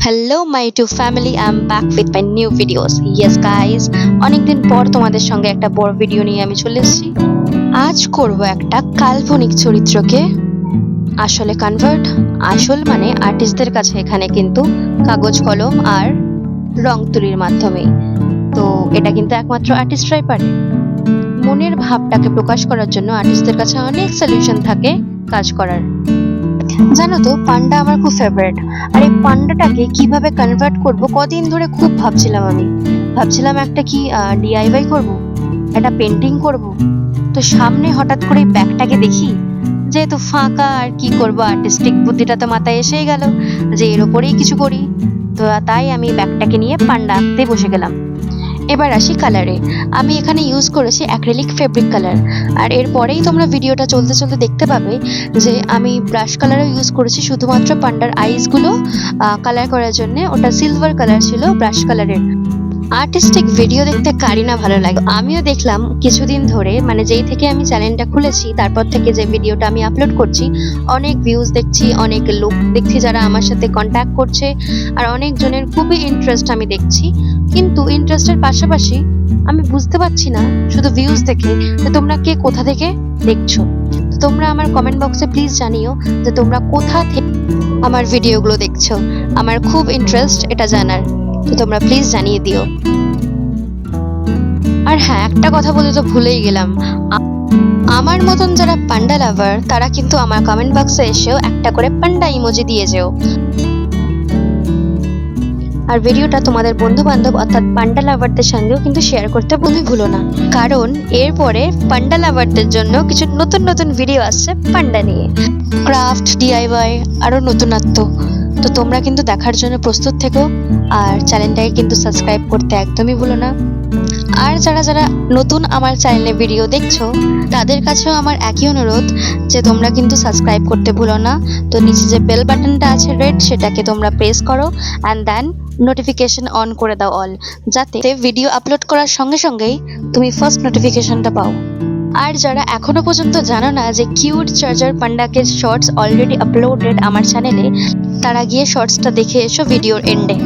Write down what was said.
Hello my YouTube family, I am back with my new videos. Yes guys, অনেকদিন পর তোমাদের সঙ্গে একটা বড় ভিডিও নিয়ে আমি চলে এসেছি। আজ করব একটা কাল্পনিক চরিত্রকে আসলে কনভার্ট। আসল মানে আর্টিস্টদের কাছে এখানে কিন্তু কাগজ কলম আর রং তুলির মাধ্যমে। তো এটা কিন্তু একমাত্র আর্টিস্টরাই পারে। মনের ভাবটাকে প্রকাশ করার জন্য আর্টিস্টদের কাছে অনেক সলিউশন থাকে কাজ করার। জানো তো, পান্ডা আমার খুব ফেভারিট। আর এই পান্ডাটাকে কিভাবে কনভার্ট করব কদিন ধরে খুব ভাবছিলাম। ভাবছিলাম একটা কি ডিআইওয়াই করব, একটা পেন্টিং করব। তো সামনে হঠাৎ করে ব্যাগটাকে দেখি, যেহেতু ফাঁকা আর কি করব, আর্টিস্টিক বুদ্ধিটা তো মাথায় এসেই গেল যে এর ওপরেই কিছু করি। তো তাই আমি ব্যাগটাকে নিয়ে পান্ডা আঁকতে বসে গেলাম। এবার আসি কালারে। আমি এখানে ইউজ করেছি অ্যাক্রিলিক ফেব্রিক কালার। আর এরপরেই তোমরা ভিডিওটা চলতে চলতে দেখতে পাবে যে আমি ব্রাশ কালারও ইউজ করেছি শুধুমাত্র পান্ডার আইসগুলো কালার করার জন্য। ওটা সিলভার কালার ছিল ব্রাশ কালারের। আর্টিস্টিক ভিডিও দেখতে কারই না ভালো লাগে। আমিও দেখলাম কিছুদিন ধরে, মানে যেই থেকে আমি চ্যানেলটা খুলেছি তারপর থেকে যে ভিডিওটা আমি আপলোড করছি, অনেক ভিউজ দেখছি, অনেক লোক দেখছি যারা আমার সাথে কন্ট্যাক্ট করছে, আর অনেক জনের খুবই ইন্টারেস্ট আমি দেখছি। কিন্তু ইন্টারেস্টের পাশাপাশি আমি বুঝতে পারছি না শুধু ভিউজ দেখে যে তোমরা কে কোথা থেকে দেখছো। তো তোমরা আমার কমেন্ট বক্সে প্লিজ জানিও যে তোমরা কোথা থেকে আমার ভিডিওগুলো দেখছো। আমার খুব ইন্টারেস্ট এটা জানার, তো তোমরা প্লিজ জানিয়ে দিও। আর হ্যাঁ, একটা কথা বলতে তো ভুলেই গেলাম, আমার মতন যারা পান্ডা লাভার তারা কিন্তু আমার কমেন্ট বক্সে এসেও একটা করে পান্ডা ইমোজি দিয়ে যেও। আর ভিডিওটা তোমাদের বন্ধু বান্ধব অর্থাৎ পান্ডা লাভারদের সঙ্গেও কিন্তু শেয়ার করতে ভুলো না, কারণ এরপরে পান্ডা লাভারদের জন্য কিছু নতুন নতুন ভিডিও আসছে পান্ডা নিয়ে, ক্রাফট, ডিআইওয়াই, আরো নতুনত্ব। তো তোমরা কিন্তু দেখার জন্য প্রস্তুত থেকো, আর চ্যানেলটাকে কিন্তু সাবস্ক্রাইব করতে একদমই ভুলো না। আর যারা যারা নতুন আমার চ্যানেলে ভিডিও দেখছো তাদের কাছেও আমার একই অনুরোধ যে তোমরা কিন্তু সাবস্ক্রাইব করতে ভুলো না। তো নিচে যে বেল বাটনটা আছে রেড, সেটাকে তোমরা প্রেস করো অ্যান্ড দেন নোটিফিকেশন অন করে দাও অল, যাতে ভিডিও আপলোড করার সঙ্গে সঙ্গেই তুমি ফার্স্ট নোটিফিকেশনটা পাও। আর যারা এখনো পর্যন্ত জানো না যে কিউট চার্জার পান্ডাকে শর্টস অলরেডি আপলোডেড আমার চ্যানেলে, তারা গিয়ে শর্টসটা দেখে এসো ভিডিওর এন্ডে।